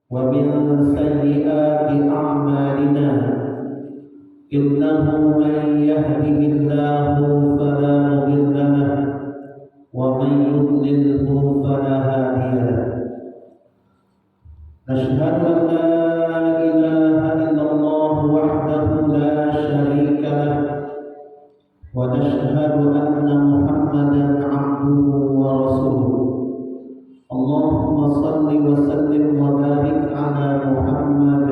ومن سيئات أعمالنا إنه من يهده الله فلا مضل له ومن يضلله فلا هادي له نشهد أن لا إله إلا الله وحده لا شريك له ونشهد أن محمدا عبده ورسوله اللهم صل وسلم وبارك على محمد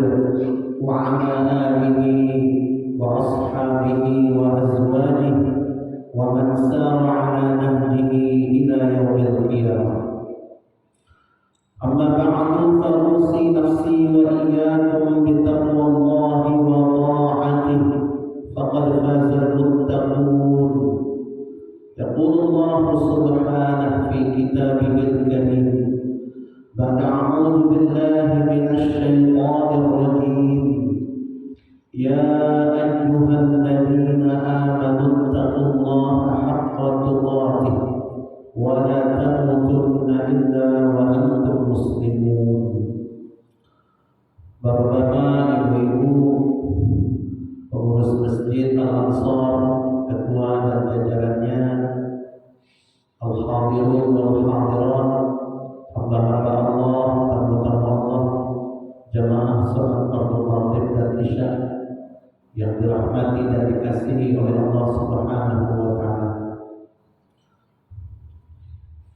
وعلى آله وأصحابه وأزواجه ومن سار على نهجه إلى يوم القيامة أما بعد فأوصي نفسي وإياكم بتقوى الله وطاعته فقد فاز المتقون يقول الله سبحانه في كتابه الكريم بعد أعوذ بالله من الشيطان الرجيم يا أيها الذين آمنوا اتقوا الله حق تقاته ولا تموتن إلا وأنتم مسلمون. Bapak-bapak, ibu-ibu, pengurus Masjid Al-Ansar, ketua dan jajarannya, al-hadirun wal-hadirat, hamba-hamba Allah, tamu-tamu Allah, jamaah salat fardu maghrib dan isya yang dirahmati dan dikasihi oleh Allah Subhanahu wa taala.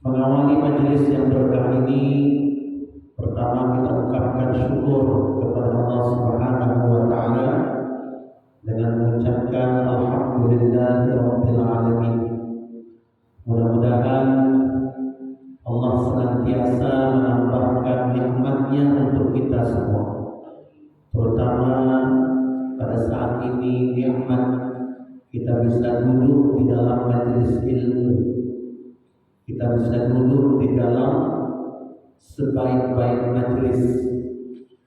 Mengawali majelis yang berkah ini, pertama kita ucapkan syukur kepada Allah Subhanahu wa taala dengan mengucapkan alhamdulillahirabbil alamin. Mudah-mudahan Allah senantiasa menambahkan nikmat-Nya untuk kita semua. Terutama pada saat ini nikmat kita bisa duduk di dalam majelis ilmu. Kita bisa duduk di dalam sebaik-baik majelis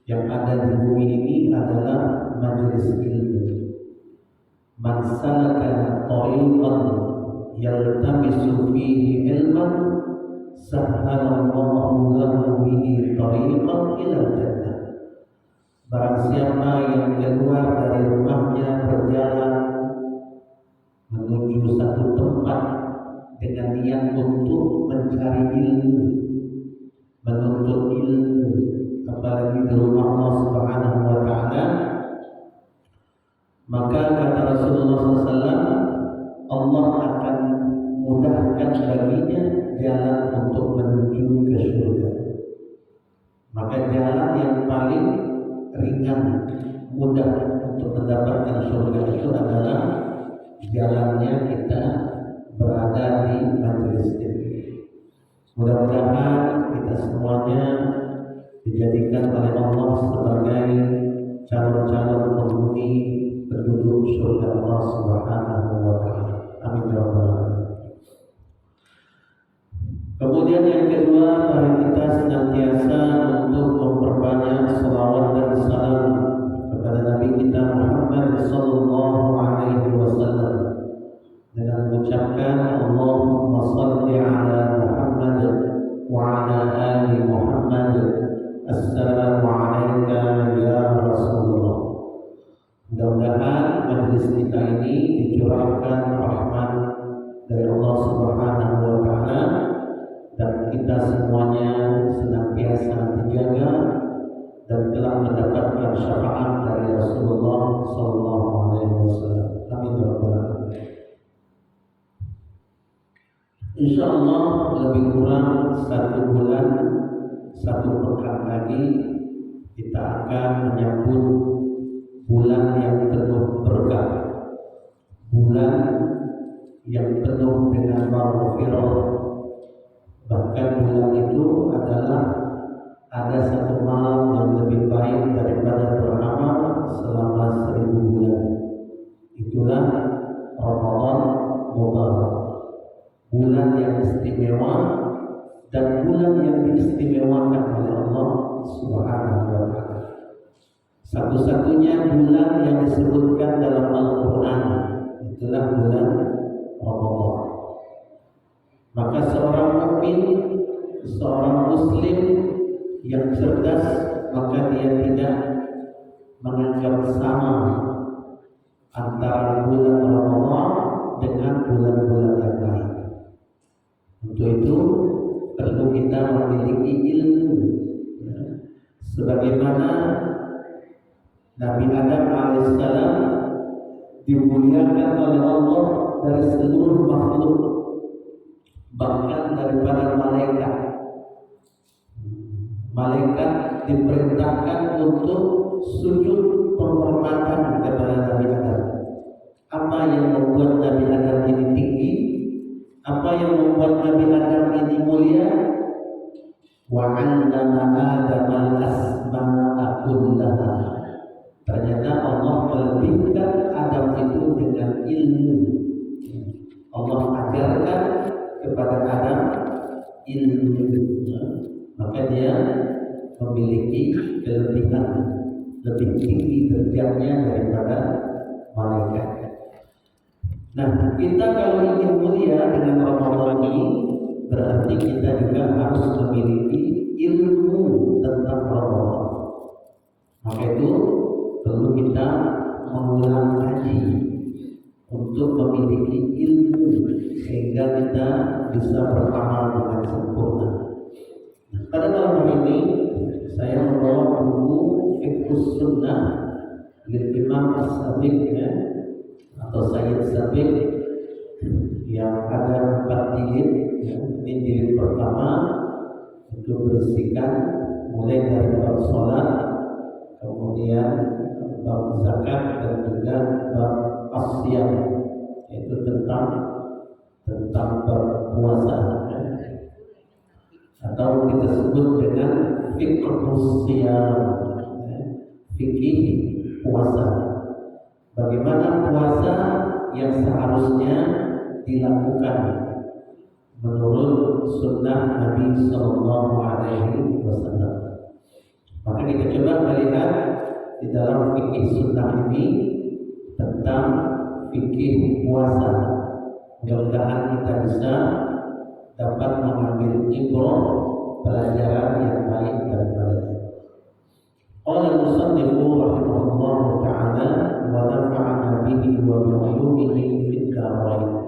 yang ada di bumi ini adalah majelis ilmu. Man salaka tariqan yaltamisu fihi ilman sahhalallahu lahu bihi tariqan ila jannah. Barang siapa yang keluar dari rumahnya berjalan menuju satu tempat dengan niat untuk mencari ilmu, menuntut ilmu, apalagi di rumah Allah Subhanahu wa taala, maka kata Rasulullah SAW, Allah akan mudahkan baginya jalan untuk menuju ke surga. Maka jalan yang paling ringan, mudah untuk mendapatkan surga itu adalah jalannya kita berada di majelis ini. Mudah-mudahan kita semuanya dijadikan oleh Allah sebagai calon-calon penghuni penduduk surga Allah Subhanahu wa taala. Amin ya rabbal alamin. Kemudian yang kedua, mari kita senantiasa untuk memperbanyak selawat dan salam kepada Nabi kita Muhammad sallallahu alaihi wasallam dengan mengucapkan Allahumma shalli ala Muhammad wa ala ali Muhammad. Assalamu alayka ya Rasulullah. Mudah-mudahan majelis kita ini dicurahkan rahmat dari Allah Subhanahu wa taala dan kita semuanya senantiasa dijaga dan telah mendapatkan syafaat dari Rasulullah sallallahu alaihi wasallam. Amin ya rabbal alamin. Insyaallah lebih kurang 1 bulan, 1 pekan lagi kita akan menyambut bulan yang penuh berkah, bulan yang penuh dengan maghfirah. Bahkan bulan itu adalah ada 1 malam yang lebih baik daripada beramal selama 1000 bulan. Itulah Ramadan Mubarak, bulan yang istimewa dan bulan yang diistimewakan oleh Allah Subhanahu wa taala. Satu-satunya bulan yang disebutkan dalam Al-Quran itulah bulan Ramadan. Maka seorang mukmin, seorang muslim yang cerdas, maka menganggap sama antara bulan Ramadan dengan bulan-bulan yang lain. Untuk itu perlu kita memiliki ilmu, ya. Sebagaimana Nabi Adam alaihissalam dimuliakan oleh Allah dari seluruh makhluk, bahkan daripada malaikat. Malaikat diperintahkan untuk sujud penghormatan kepada Nabi Adam. Apa yang membuat Nabi Adam ini tinggi? Apa yang membuat Nabi Adam ini mulia? Wa 'allama Adam al-asma'a kullaha. Ternyata Allah melebihkan Adam itu dengan ilmu. Allah ajarkan kepada Adam ilmu, maka dia memiliki kelebihan lebih tinggi derajatnya daripada malaikat. Nah, kita kalau ingin mulia dengan Ramadan ini, berarti kita juga harus memiliki ilmu tentang Ramadan. Maka itu perlu kita mengulang kaji untuk memiliki ilmu sehingga kita bisa beramal dengan sempurna. Nah, pada malam ini saya membawa buku Fiqhus Sunnah dari Imam As-Sabiq, ya, atau Sayyid Sabiq, yang ada 4 jilid. Ya. Ini jilid pertama itu berisikan mulai dari bab sholat, kemudian bab zakat, dan juga bab asyam, yaitu tentang berpuasa, ya. Atau kita sebut dengan fiqhus siyam, ya. Fikih puasa. Bagaimana puasa yang seharusnya dilakukan menurut sunnah Nabi Sallallahu Alaihi Wasallam. Maka kita coba melihat di dalam fikih sunnah ini tentang fikih puasa. Mudah-mudahan kita bisa dapat mengambil ibrah, pelajaran yang baik daripadanya. Qala al-musannifu rahimahullah ta'ala wa nafa'ana bihi wa bi'ulumihi fid dharain.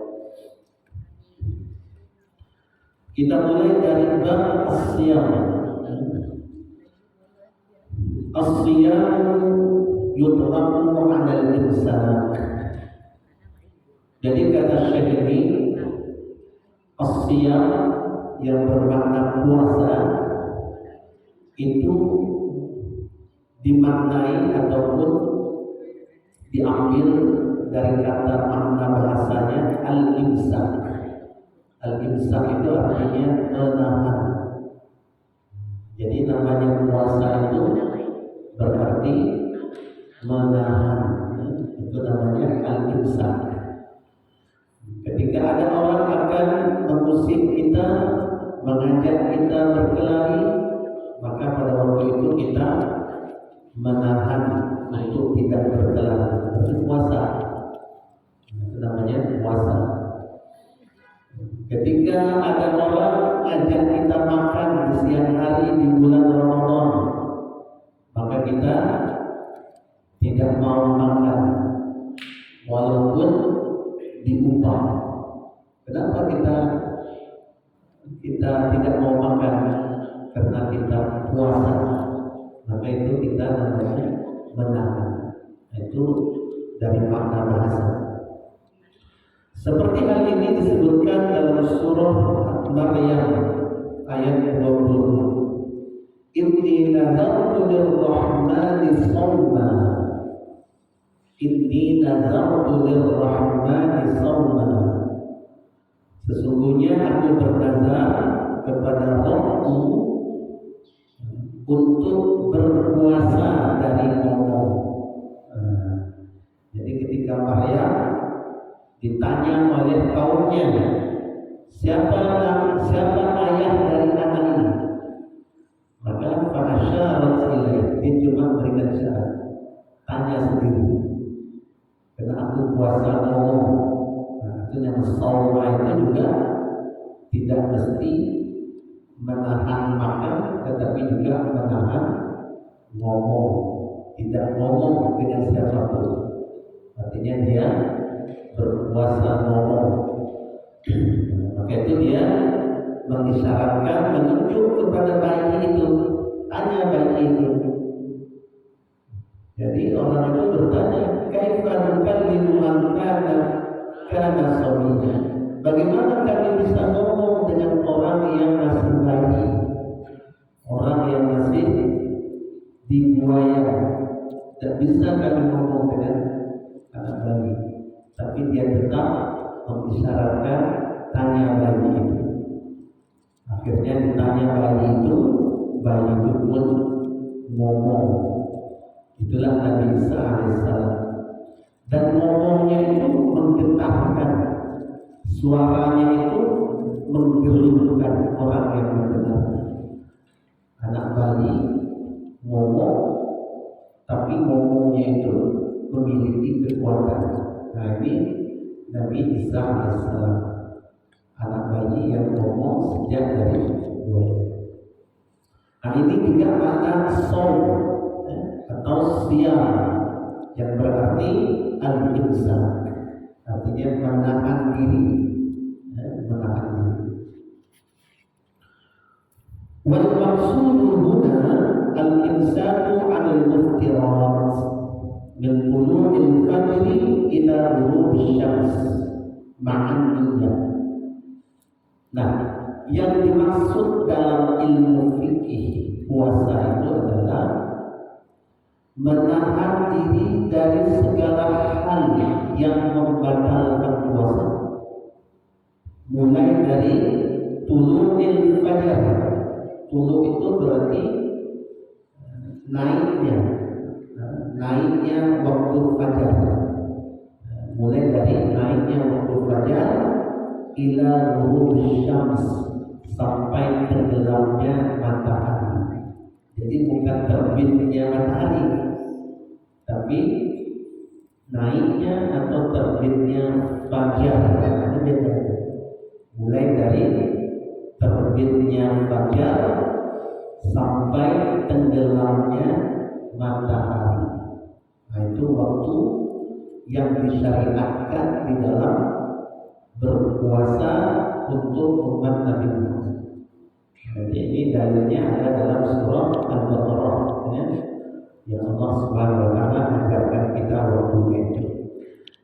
Kita mulai dari bab as-siyam. As-siyam yutlaqu 'ala al-imsak. Jadi kata Syekh ini, as-siyam yang bermakna puasa itu dimaknai ataupun diambil dari kata makna bahasanya al-imsak. Al-imsak itu artinya menahan. Jadi namanya puasa itu berarti menahan. Itu namanya al-imsak. Ketika ada orang akan mengusir kita, mengajak kita berkelahi, maka pada waktu itu kita menahan untuk tidak berkelahi, berpuasa. Itu namanya puasa. Ketika ada orang ajak kita makan di siang hari di bulan Ramadan, maka kita tidak mau makan walaupun diupah. Kenapa kita tidak mau makan? Karena kita puasa. Maka itu kita namanya menahan. Itu dari makna bahasa. Seperti hal ini disebutkan dalam surah Maryam ayat 26. Inni nazartu lirrahmani shawma. Inni nazartu lirrahmani shawma. Sesungguhnya aku bernazar kepada Rabbku untuk berpuasa dari ngomong. Jadi ketika Maryam ditanya oleh kaumnya, siapa ayah dari anak ini? Maka fa'asyarat ilaih, dia cuma berikan syarat, tanya sendiri. Karena aku puasa ngomong. Itu yang shawma itu juga tidak mesti menahan makan, tetapi juga menahan ngomong. tidak ngomong dengan siapapun. Artinya dia berpuasa ngomong. Maka itu dia mengisyaratkan, menunjuk kepada bayi itu, tanya bayi itu. Jadi orang itu bertanya, kaifa nukallimu man kana sabiya? Bagaimana kami bisa ngomong dengan orang yang masih bayi, orang yang masih dibuaya? Tidak bisa kami ngomong dengan anak bayi. Tapi dia tetap mengisyaratkan, tanya bayi itu. Akhirnya ditanya bayi itu pun ngomong. Itulah Nabi Isa alaihissalam. Dan ngomongnya itu menggetarkan, suaranya itu menggerunkan orang yang mendengar. Anak bayi ngomong, tapi ngomongnya itu memiliki kekuatan. Nah ini Nabi Isa alaihissalam, anak bayi yang ngomong sejak dari buaya. Nah ini juga makna som atau siam, yang berarti al-insan, artinya menahan diri, menahan diri. Wal maqsudu huna al-insanu 'ala al-muftirat min tulu'il fajri ila ghurubi syams ma'an niyyah. Nah, yang dimaksud dalam ilmu fikih puasa itu adalah menahan diri dari segala hal yang membatalkan puasa, mulai dari tulu'il fajar. Tulu itu berarti naiknya waktu fajar, mulai dari naiknya waktu fajar ila ghurubi syams, sampai tenggelamnya matahari. Jadi bukan terbitnya matahari, tapi naiknya atau terbitnya fajar. Itu beda. Mulai dari terbitnya fajar sampai tenggelamnya matahari. Nah itu waktu yang disyariatkan di dalam berpuasa untuk umat Nabi Muhammad. Jadi ini dalilnya ada dalam surah Al-Baqarah, ya, yang Allah Subhanahu wa taala ajarkan kita waktunya itu.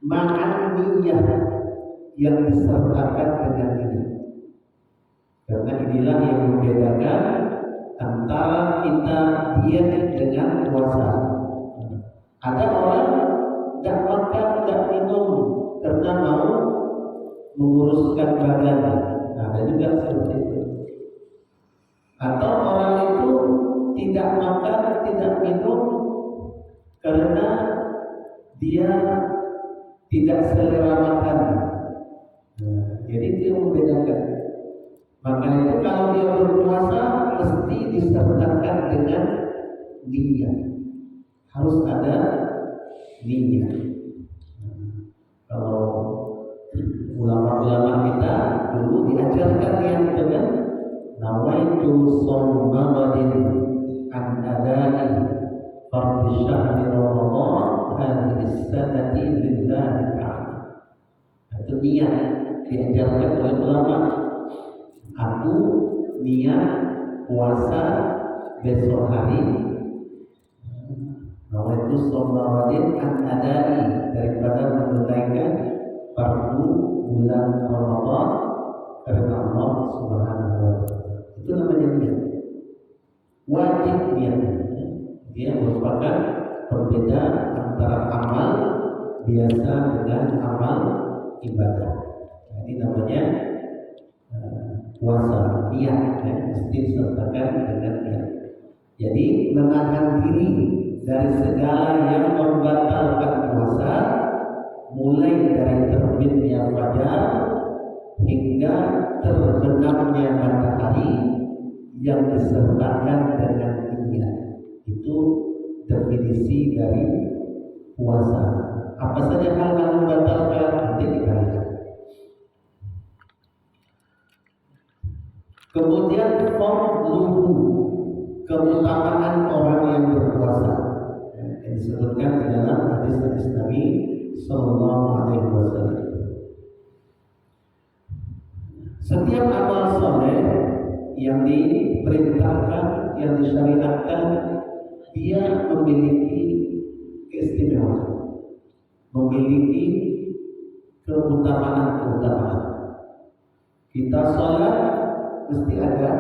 Ma'an niyyah, yang disertakan dengan niat. Karena inilah yang membedakan antara kita diet dengan puasa. Ada orang tidak makan, tidak minum karena mau menguruskan badan. Ada juga seperti itu. Atau orang itu tidak makan, tidak minum karena dia tidak selera makan. Jadi dia membedakan. Maka itu kalau dia berpuasa mesti disertakan dengan niat. Harus ada niat. Kalau ulama-ulama kita dulu diajarkan yang itu kan, nawaitu shauma ghadin an adai fardhi syahri Ramadan hadhihi sanati lillahi ta'ala. Itu niat diajarkan oleh ulama. Aku niat puasa besok hari, nawaitu shauma ghadin an adai, daripada menunaikan fardu bulan Ramadan karena Allah Subhanahu wa taala. Itu namanya niat. Wajib niat. Dia merupakan perbedaan antara amal biasa dengan amal ibadah. Ini namanya puasa, niat, ya, mesti disertakan dengan niat. Jadi menahan diri dari segala yang membatalkan puasa, mulai dari terbitnya fajar hingga terbenamnya matahari, yang disertakan dengan niat. Itu definisi dari puasa. Apa saja hal yang membatalkan, nanti kita lihat. Kemudian fadluhu, keutamaan orang yang berpuasa. Setiap amal soleh yang diperintahkan, yang disyariatkan, dia memiliki keistimewaan, memiliki keutamaan-keutamaan. Kita sholat mesti ada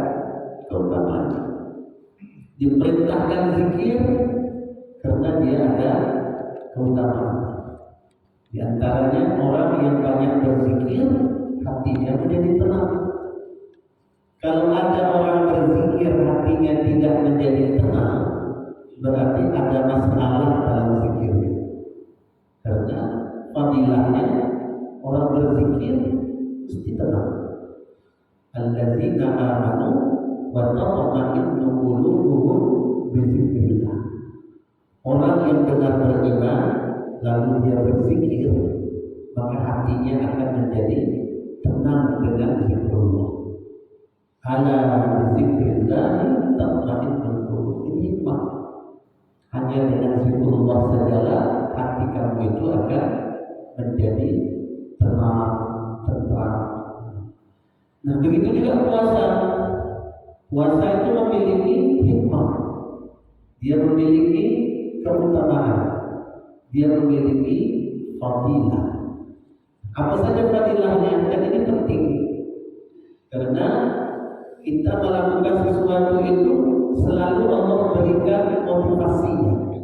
keutamaan. Diperintahkan zikir karena dia ada keutamaan. Di antaranya orang yang banyak berzikir, hatinya menjadi tenang. Kalau ada orang berzikir hatinya tidak menjadi tenang, berarti ada masalah dalam zikirnya. Karena fadilahnya orang berzikir mesti tenang. Alladzina amanu wa tatma'innu qulubuhum bizikrillah. Orang yang benar beriman lalu dia berzikir, maka hatinya akan menjadi tenang dengan zikrullah. Ala bizikrillah tatma'innul qulub. Ini hikmah. Hanya dengan zikrullah sajalah hati kamu itu akan menjadi tenang, tentram. Nah, begitu juga puasa. Puasa itu memiliki hikmah. Dia memiliki keutamaan. Dia memiliki fadilah. Apa saja fadilahnya? Dan ini penting. Karena kita melakukan sesuatu itu selalu Allah berikan motivasinya.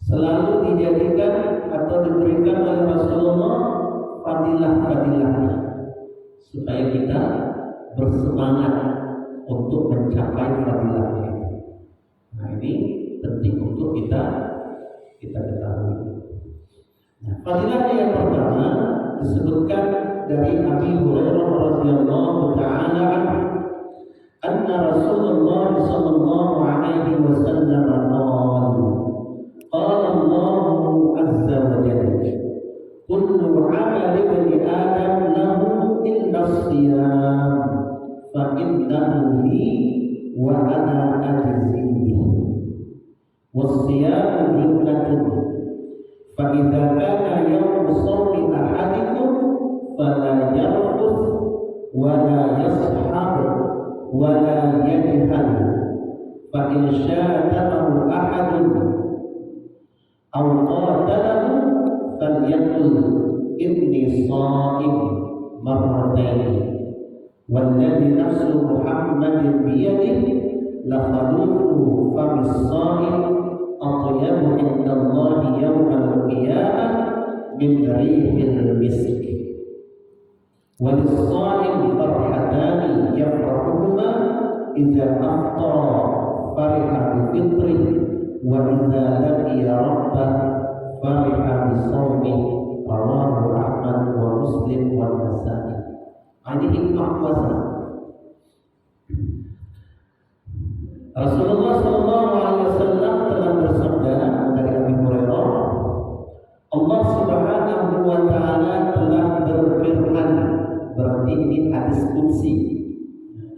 Selalu dijadikan atau diberikan oleh Rasulullah fadilah-fadilahnya, supaya kita bersemangat untuk mencapai fadilahnya. Nah, ini penting untuk kita ketahui. Nah, fadilahnya yang pertama disebutkan dari Abi Hurairah radhiyallahu taala anhu, anna Rasulullah sallallahu alaihi wasallam qala Allah azza wa jalla, kullu 'amali ibni Adam lahu illa as-siyam fa innahu li wa ana ajzi bihi was-siyam junnatun fa idza kana yawmu sawmi ahadikum fala yarfuth wa la yashhab wa la yajhal fa in syatamahu ahadun aw qatalahu falyaqul inni sha'im marratayn walladhi nafsu Muhammadin biyadihi la khalufu famis sha'im atyabu indallahi yawmal qiyamah min rihil misk wa lis-sha'im farhatani yafrahuhuma idza aftara fariha bi fitrihi wa idza laqiya rabbah fariha bi shawmi rawahu Ahmad wa Muslim wa Nasa'i. Ini hikmah puasa. Rasulullah sallallahu alaihi wasallam telah bersabda dari Abi Hurairah, Allah Subhanahu wa taala telah berfirman. Berarti ini hadis qudsi.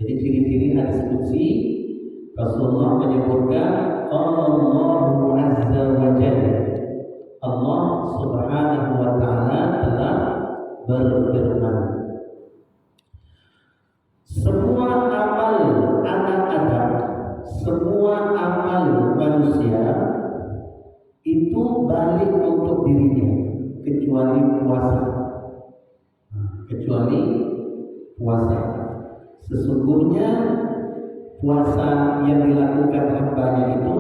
Jadi ciri-ciri hadis qudsi, Rasulullah menyebutkan Allahu azza wa jalla, Allah Subhanahu wa taala telah berfirman, semua amal anak Adam, semua amal manusia itu balik untuk dirinya kecuali puasa. Kecuali puasa. Sesungguhnya puasa yang dilakukan hambanya itu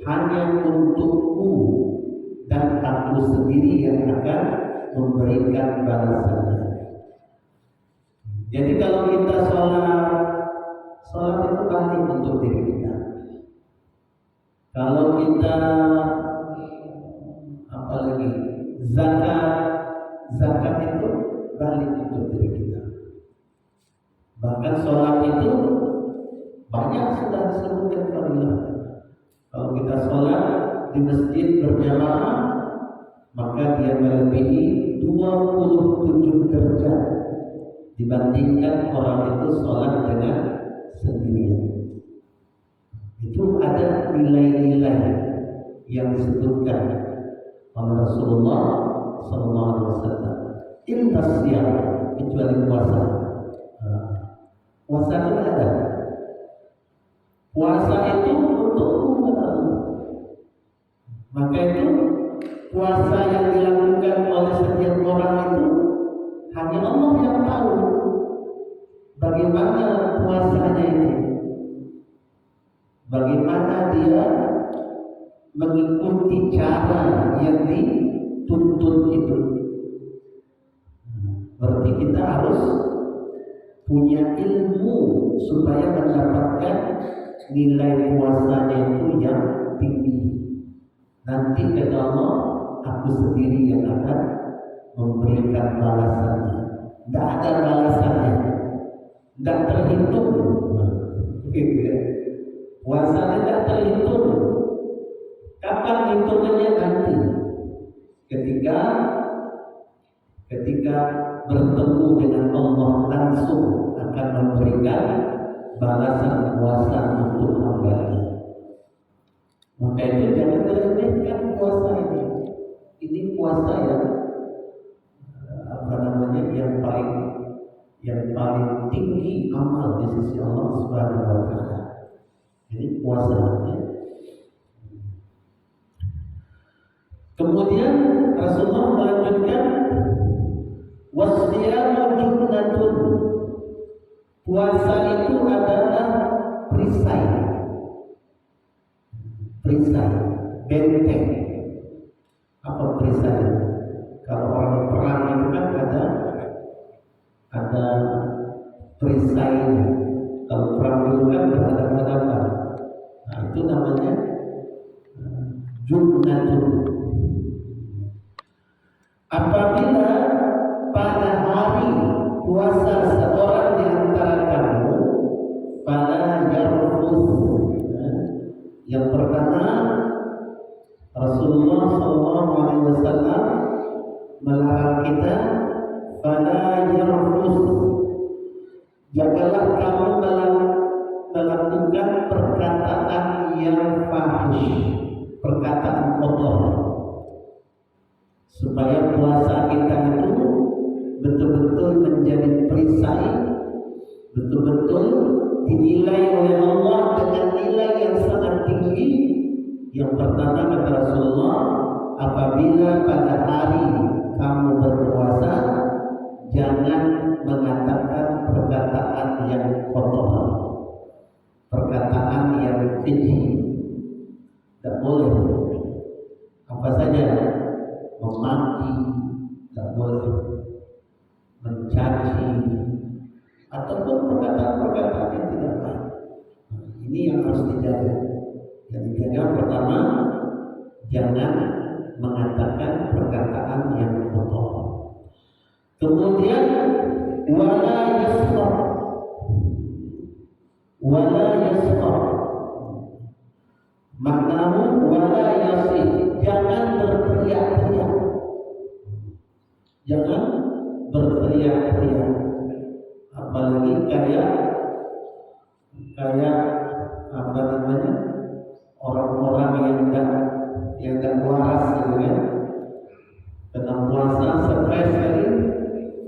hanya untukku dan aku sendiri yang akan memberikan balasannya. Jadi kalau kita sholat itu balik untuk diri kita. Kalau kita apalagi zakat itu balik untuk diri kita. Bahkan sholat itu banyak sudah disebutkan fadilah. Kalau kita sholat di masjid berjamaah, maka dia melebihi 27 derajat dibandingkan orang itu sholat dengan sendirian. Itu ada nilai-nilai yang disebutkan oleh Rasulullah sallallahu alaihi wasallam. Inna siyam, kecuali puasa. Puasa itu ada. Puasa itu untukmu kata Allah. Maka itu puasa yang dilakukan oleh setiap orang itu hanya Allah yang tahu bagaimana puasanya itu, bagaimana dia mengikuti cara yang dituntut itu. Berarti kita harus punya ilmu supaya mendapatkan nilai puasanya itu yang tinggi. Nanti kata Allah, aku sendiri yang akan memberikan balasannya. Tidak ada balasannya, tidak terhitung. Gitu ya. Puasanya tidak terhitung. Kapan hitungannya? Nanti ketika bertemu dengan Allah langsung akan memberikan balasan puasa untuk hamba-Nya. Maka itu jangan diremehkan puasa ini. Ini puasa yang yang paling tinggi amal di sisi Allah Subhanahu wa taala. Jadi puasa ya. Kemudian Rasulullah melanjutkan wasdiyamu junnatun. Puasa itu adalah perisai, benteng. Apa perisai? Kalau orang perang itu kan ada perisainya. Kalau perang itu kan berhadapan-hadapan. Nah itu namanya junnatun. Apabila pada hari puasa seorang di antara kamu fala yarfus. Yang pertama, Rasulullah SAW melarang kita fala yarfus. Janganlah kamu melakukan perkataan yang fahish, perkataan kotor. Supaya puasa kita itu betul-betul menjadi perisai, betul-betul dinilai oleh Allah dengan nilai yang sangat tinggi. Yang pertama kata Rasulullah, apabila pada hari kamu berpuasa, jangan mengatakan perkataan yang kotor, perkataan yang keji. Tidak boleh. Apa saja? Memaki, tidak boleh, mencaci, ataupun perkataan-perkataan yang tidak baik. Ini yang harus dijaga. Yang dijaga pertama, jangan mengatakan perkataan yang kotor. Kemudian wala yaskhar. Maknamu wala yasih. Jangan berteriak-teriak. Jangan berteriak-teriak. Apalagi kayak apa namanya, orang-orang yang tidak waras gitu kan. Kena puasa stres kali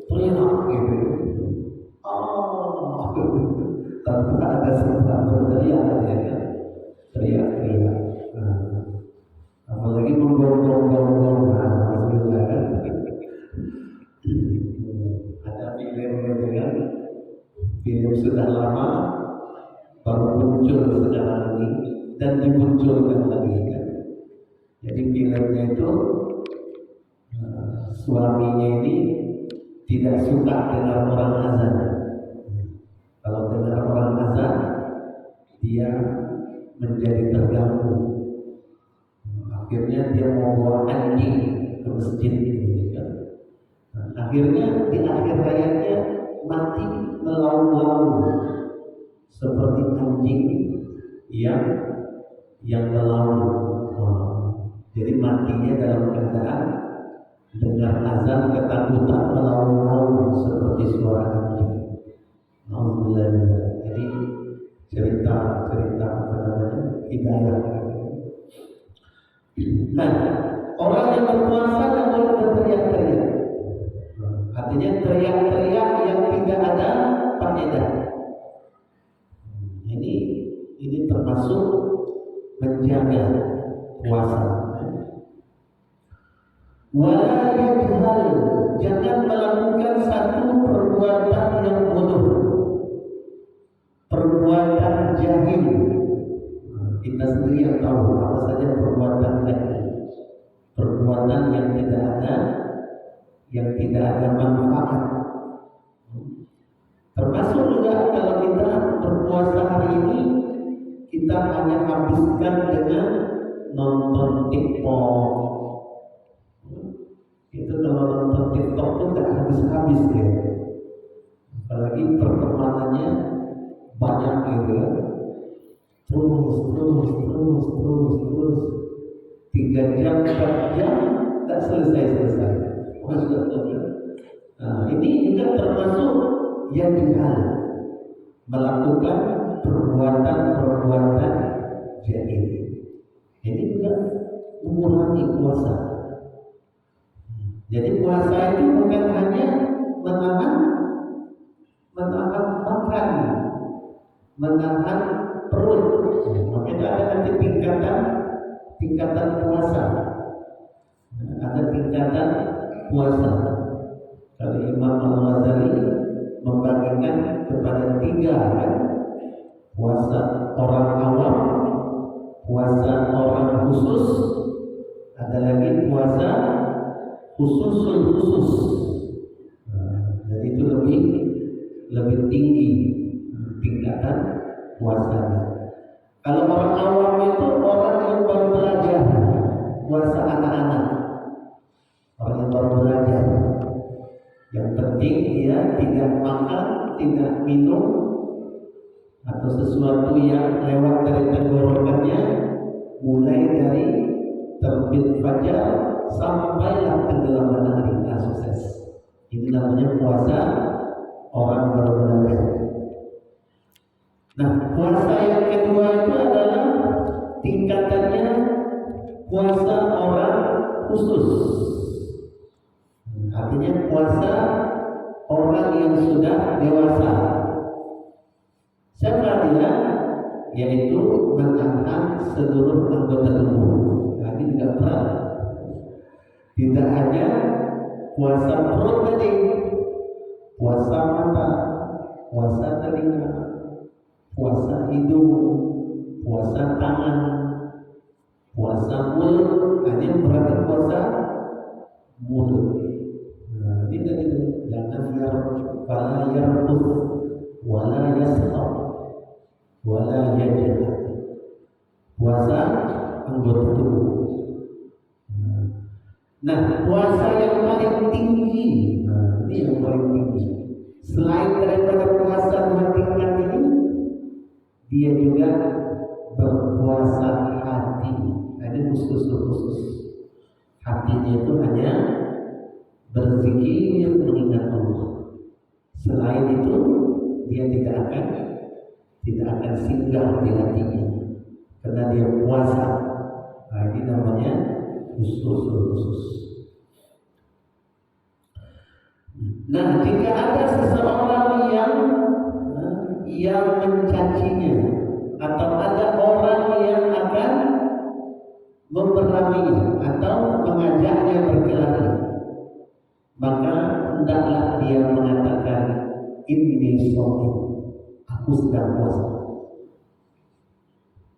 teriak gitu. Oh, tanpa ada sebab berteriak ya kan. Teriak-teriak. Apalagi menggonggong-gonggong, alhamdulillah kan. Ada film gitu kan, film sudah lama baru muncul sekarang ini dan dimunculkan lagi kan. Jadi filmnya itu suaminya ini tidak suka dengar orang azan. Kalau dengar orang azan, dia menjadi terganggu. Akhirnya dia mau bawa anjing ke masjid ini kan. Akhirnya di akhir hayatnya mati melaung-laung seperti anjing yang melaung. Jadi matinya dalam keadaan dengar azan ketakutan melaung-laung seperti suara anjing. Alhamdulillah. Jadi cerita apa namanya, hidayah. Nah, orang yang berpuasa tidak boleh berteriak-teriak. Artinya teriak-teriak yang tidak ada faedah. menjaga puasa. Wala yajhal, jangan melakukan satu perbuatan yang bodoh, perbuatan jahil. Kita sendiri yang tahu apa saja perbuatan jahil, perbuatan yang tidak ada manfaat. Termasuk juga kalau kita berpuasa hari ini, kita hanya habiskan dengan nonton TikTok. Itu kalau nonton TikTok tuh nggak habis-habis ya. Apalagi pertemanannya banyak gitu ya. Terus 3 jam, 4 jam tak selesai. Masya Allah. Nah, ini juga termasuk yang jahil, melakukan perbuatan jahil. Ini juga mengurangi puasa. Jadi puasa itu bukan hanya menahan makan, menahan perut. Makanya ada nanti tingkatan puasa. Ada tingkatan puasa. Kalau Imam Al-Ghazali membagikan kepada 3 kan? Puasa orang awam, puasa orang khusus, ada lagi puasa khusus. Jadi itu lebih tinggi tingkatan puasanya. Kalau orang awam itu orang yang baru belajar, puasa anak-anak, orang yang baru belajar. Yang penting dia tidak makan, tidak minum, atau sesuatu yang lewat dari tenggorokannya, mulai dari terbit fajar sampailah tenggelam matahari. Sukses. Ini namanya puasa orang baru belajar. Nah, puasa yang kedua itu adalah tingkatannya puasa orang khusus. Artinya puasa orang yang sudah dewasa. Siapa dia? Yaitu menahan seluruh anggota tubuh. Nah, ini juga berat. Tidak hanya puasa perut tadi, puasa mata, puasa telinga, puasa hidung, puasa tangan, puasa mulut. Hanya berarti puasa mulut. Nah, tidak itu. Jangan wala yarfud, wala yaskhab, wala yajhad. Puasa anggota tubuh. Nah, puasa yang paling tinggi, ini yang paling tinggi. Selain daripada puasa 2 tingkat ini, dia juga berpuasa hati. Ada khusus. Hatinya itu hanya berzikir, mengingat Allah. Selain itu, dia tidak akan singgah di hatinya, karena dia puasa. Nah, ini namanya khusus. Nah, jika ada seseorang yang mencacinya, atau ada orang yang akan memberaminya atau mengajaknya berkelahi, maka hendaklah dia mengatakan, inni shaim, aku sedang puasa.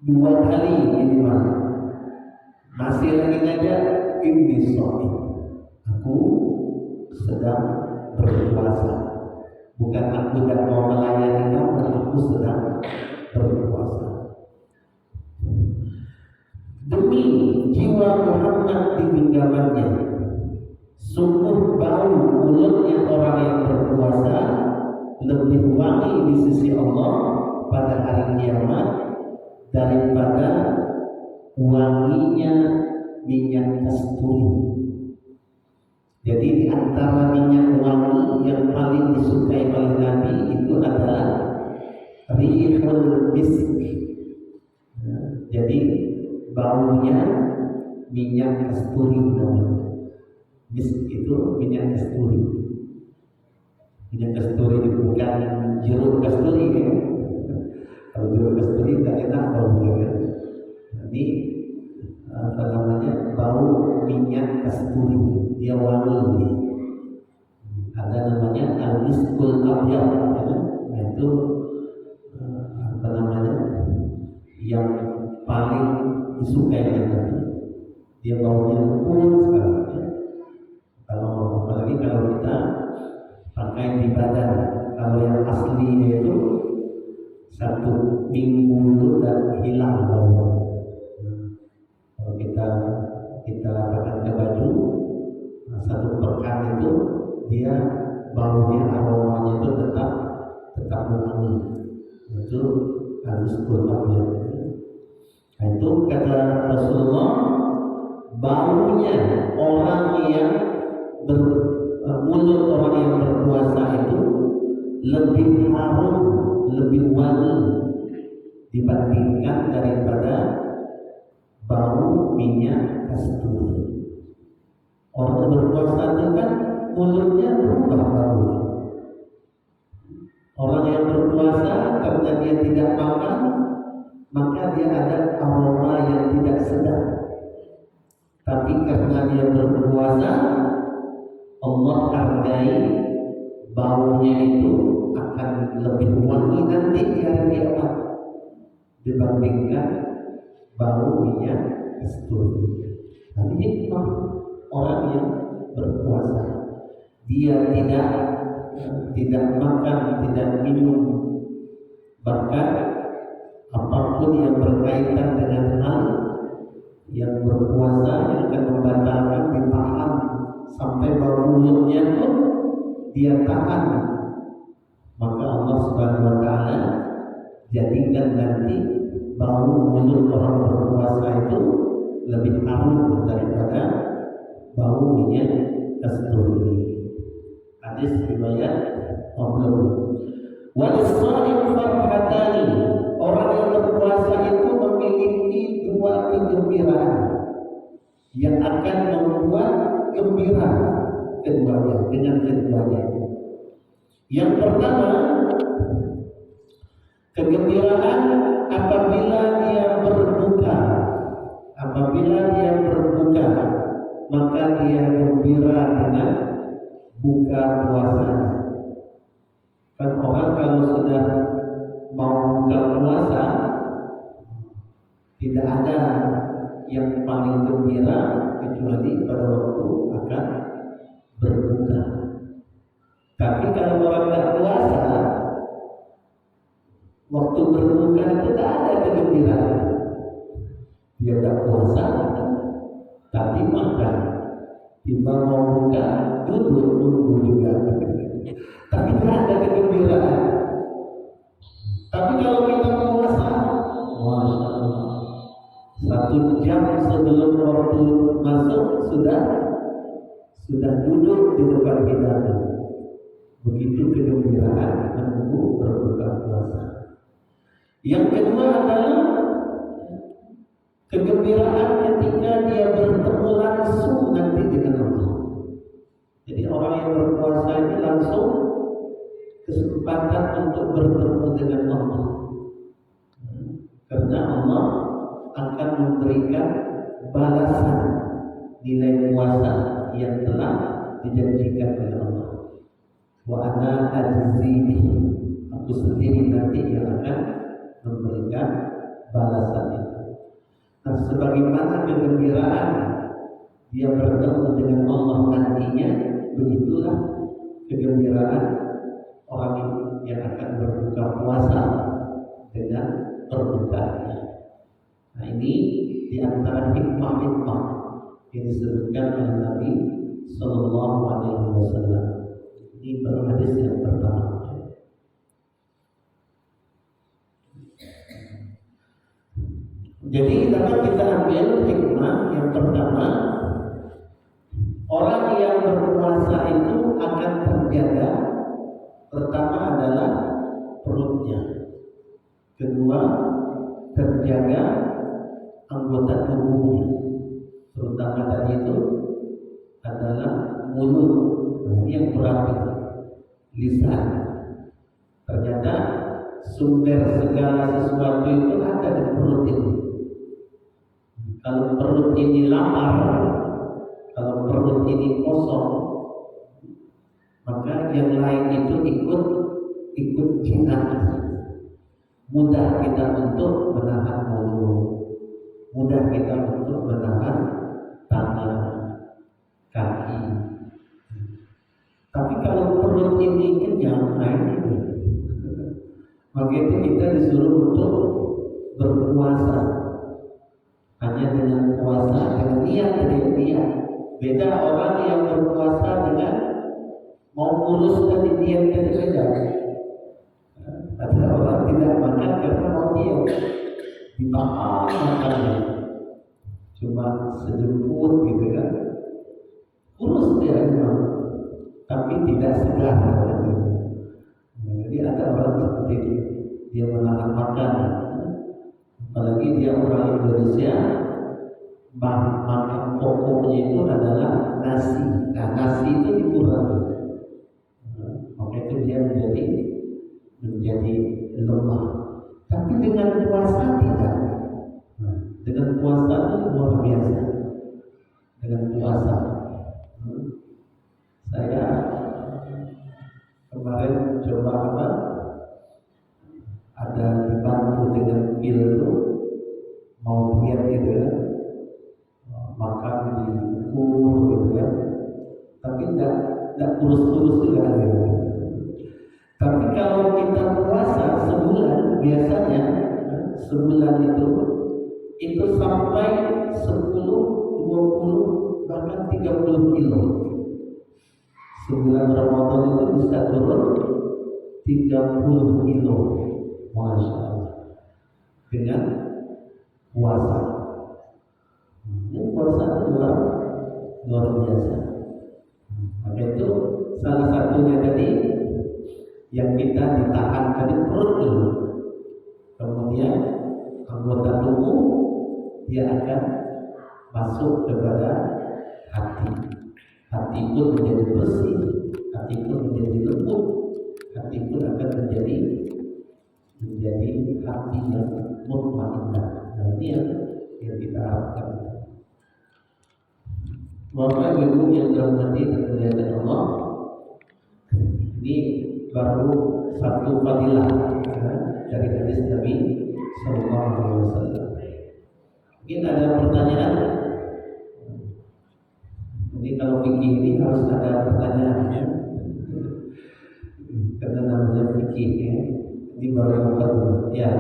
2 kali minimal. Masih lagi ngajak, inni shaim, aku sedang berpuasa. Bukan aku tidak mau melayani kamu, aku sedang berpuasa. Demi jiwa Muhammad di genggamannya, sungguh bau mulutnya orang yang berpuasa lebih wangi di sisi Allah pada hari kiamat daripada wanginya minyak kasturi. Jadi di antara minyak wangi yang paling disukai oleh Nabi itu adalah rihul misk. Jadi baunya minyak kasturi namanya. Misk itu minyak kasturi. Minyak kasturi itu bukan jeruk kasturi ya. Kalau jeruk kasturi tak enak baunya kan. Ini apa namanya, bau minyak kasturi, dia wangi ini. Ada namanya al-miskul abyad, ya. Nah, itu apa namanya, yang paling disukai tadi. Dia baunya lembut sekali, ya. Kalau apalagi kalau kita pakai di badan, kalau yang aslinya itu 1 minggu dan hilang baunya. Kalau kita pakai ke baju 1 pekan itu dia baunya, aromanya itu tetap wangi. Itu harus berlaku. Nah, itu kata Rasulullah, baunya orang yang mulut orang yang berpuasa itu lebih harum, lebih wangi dibandingkan daripada bau minyak kasturi. Orang berpuasa itu kan mulutnya berubah baunya. Orang yang berpuasa karena dia tidak makan, maka dia ada aroma yang tidak sedap. Tapi karena dia berpuasa, Allah hargai baunya itu akan lebih wangi nanti di hari kiamat dibandingkan bau minyak kasturi. Nah, ini hikmah orang yang berpuasa. Dia tidak makan, tidak minum, bahkan apapun yang berkaitan dengan hal yang berpuasa yang akan membatalkan, ditahan sampai bau mulutnya pun dia tahan. Maka Allah Subhanahu wa taala jadikan nanti bau mulut orang berpuasa itu lebih harum daripada bau minyak kasturi. Hadis riwayat Muslim. Walis-shaim farhatani, orang yang berpuasa itu memiliki 2 kegembiraan yang akan membuat gembira keduanya, dengan keduanya itu. Yang pertama, kegembiraan apabila dia berbuka. Apabila dia berbuka, maka dia gembira dengan buka puasanya. Kan orang kalau sudah mau buka puasa, tidak ada yang paling gembira kecuali pada waktu akan berbuka. Tapi kalau orang tidak puasa, waktu berbuka itu tidak ada kegembiraan. Dia tidak puasa, tapi makan. Tiba mau buka, duduk tunggu juga. Tapi tidak ada kegembiraan. Tapi kalau kita puasa, Masya Allah, 1 jam sebelum waktu masuk sudah duduk di depan hidangan. Begitu kegembiraan menunggu berbuka puasa. Yang kedua adalah kegembiraan ketika dia bertemu langsung nanti dengan Allah. Jadi orang yang berpuasa ini langsung kesempatan untuk bertemu dengan Allah. Karena Allah akan memberikan balasan nilai puasa yang telah dijanjikan oleh Allah. Wa ana ajzihi, aku sendiri nanti yang akan memberikan balasan itu. Nah, sebagaimana kegembiraan dia bertemu dengan Allah nantinya, begitulah kegembiraan orang yang akan berbuka puasa dengan berbukanya. Nah, ini di antara hikmah-hikmah yang disebutkan oleh Nabi Sallallahu Alaihi Wasallam. Ini baru hadis yang pertama. Jadi dapat kita ambil hikmah yang pertama, orang yang berpuasa itu akan terjaga. Pertama adalah perutnya, kedua terjaga anggota tubuhnya, terutama tadi itu adalah mulut. Nah, ini yang berat itu, lisan. Ternyata sumber segala sesuatu itu ada di perut ini. Kalau perut ini lapar, kalau perut ini kosong, maka yang lain itu ikut jinak. Mudah kita untuk menahan mulut, mudah kita untuk menahan tangan, kaki. Tapi kalau perut ini kenyang, nah ini, maka itu kita disuruh untuk berpuasa. Hanya dengan puasa, dengan niat. Beda orang yang berpuasa dengan mau ngurus tadi diet tadi beda. Ada orang tidak makan karena mau diet, ditahan makannya, cuma sejemput gitu kan, kurus dia memang, tapi tidak segar. Jadi ada orang seperti itu, dia menahan makan, apalagi dia orang Indonesia, makan pokoknya itu adalah nasi. Nah, nasi itu dikurangi, maka itu dia menjadi lemah. Tapi dengan puasa tidak. Dengan puasa itu luar biasa. Dengan puasa, saya kemarin coba ada dibantu dengan pil itu, mau diet gitu ya, makan diukur gitu ya, tapi tidak kurus-kurus juga gitu. Tapi kalau kita puasa sebulan, biasanya sebulan itu sampai 10, 20, bahkan 30 kilo. Sebulan Ramadan itu bisa turun 30 kilo, Masya Allah, dengan puasa. Ini puasa luar biasa. Maka itu salah satunya tadi, yang kita ditahan tadi perut dulu, kemudian anggota tubuh dia akan masuk kepada hati. Hati pun menjadi bersih, hati pun menjadi lembut, hati pun akan menjadi hati yang mutmainnah. Nah, ini yang kita harapkan. Bapak Ibu yang dirahmati dan dimuliakan Allah, ini baru satu fadilah dari hadis Nabi Sallallahu Alaihi Wasallam. Mungkin ada pertanyaan. Jadi kalau fikih ini harus ada pertanyaannya, karena namanya fikih ya. Ini baru yang pertama. Ya.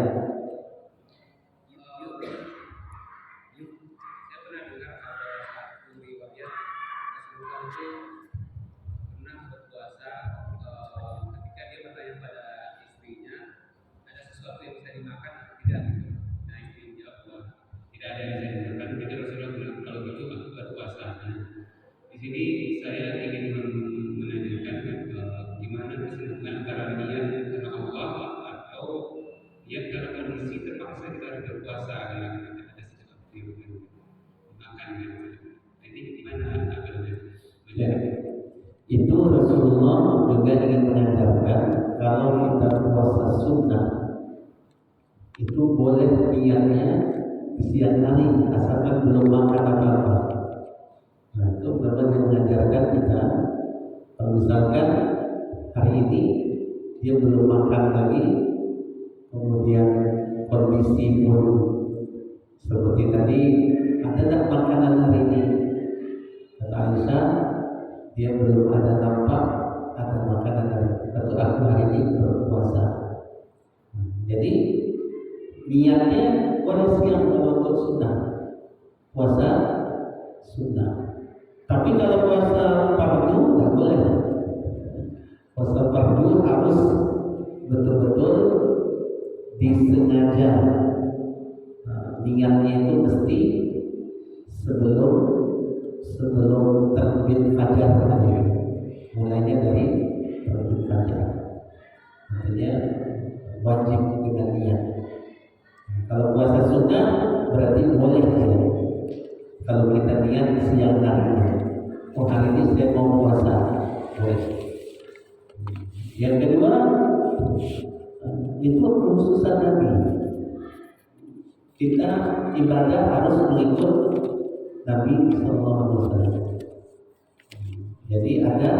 Di sini saya ingin menanyakan gimana kesenangan antara niat karena Allah atau niat karena kondisi terpaksa kita harus berpuasa karena kita ada sesuatu yang makan. Ini gimana akalnya? Ya. Itu Rasulullah juga ingin mengajarkan kalau kita puasa sunnah itu boleh niatnya di siang hari asalkan belum makan apa-apa. Nah, itu benar yang mengajarkan kita, misalkan hari ini dia belum makan lagi, kemudian kondisi pun seperti tadi, ada tak makanan hari ini? Kata Aisyah, dia belum ada nampak ada makanan hari ini. Kata aku hari ini berpuasa. Jadi niatnya boleh siang kalau untuk sunnah, puasa sunnah. Tapi kalau puasa fardu tidak boleh. Puasa fardu harus betul-betul disengaja. Niatnya itu mesti sebelum terbit fajar tadi. Mulainya dari terbit fajar. Artinya wajib dengan niat. Kalau puasa sunnah berarti boleh saja. Kalau kita niat siang hari, oh hari ini saya mau puasa, boleh. Yang kedua, itu kekhususan Nabi. kita ibadah harus mengikut Nabi Sallallahu Alaihi Wasallam. Jadi ada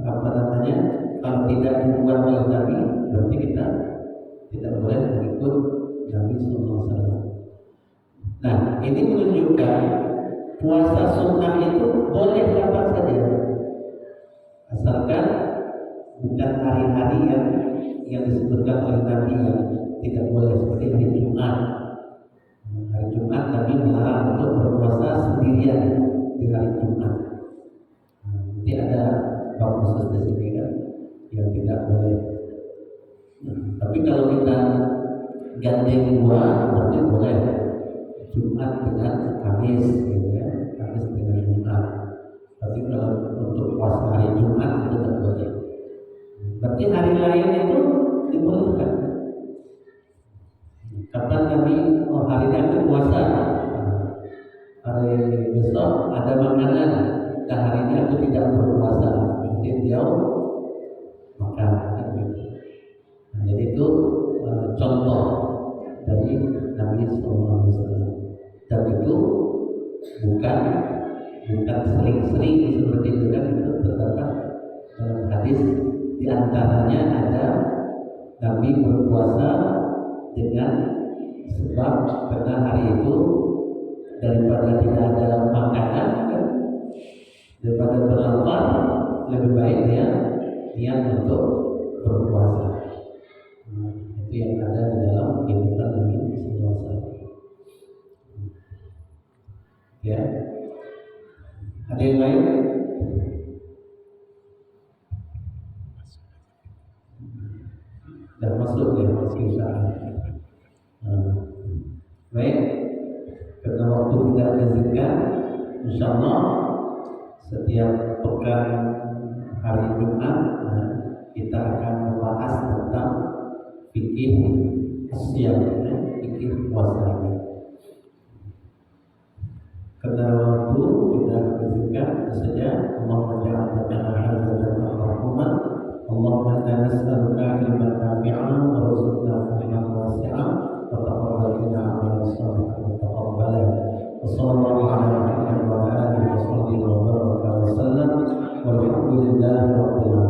apa namanya, kalau tidak dibuat oleh Nabi berarti kita tidak boleh mengikut Nabi Sallallahu Alaihi Wasallam. Nah, ini menunjukkan puasa sunnah itu boleh kapan saja, asalkan bukan hari-hari yang disebutkan oleh Nabi yang tidak boleh, seperti hari Jumat. Hari Jumat Nabi melarang untuk berpuasa sendirian di hari Jumat. Nanti ada bab khusus di sini kan yang tidak boleh. Tapi kalau kita gandeng dua berarti boleh. Jumat dengan Kamis, gitu ya. Kamis dengan Jumat. Tapi kalau untuk puasa hari Jumat itu tidak boleh. Berarti hari lain itu dibolehkan. Kapan Nabi, oh hari ini aku puasa, hari besok ada makanan, dan hari ini aku tidak berpuasa, berarti dia makan. Nah, jadi itu contoh dari Nabi SAW. Dan itu bukan sering-sering seperti itu kan, itu terdapat dalam hadis. Di antaranya ada Nabi berpuasa dengan sebab karena hari itu daripada tidak ada makanan kan, daripada berlapar lebih baik dia niat untuk berpuasa. Itu yang ada di dalam kehidupan Nabi SAW. Ya, ada yang lain? Dan masuk ya, insya baik, karena waktu tidak mengizinkan, insya Allah setiap pekan hari Jumat kita akan membahas tentang fikih asyam, fikih puasa ini. Karena waktu tidak mengizinkan, saja Allah menjadikan hal dan rahmat. Allahumma inna nas'aluka ilman nafi'an wa rizqan halalan wasi'an wa taqabbal minna 'amalan shalihan wa taqabbalan. Wa sallallahu ala Muhammad wa ala alihi wa sahbihi wa baraka wa sallam. Walhamdulillahi rabbil alamin.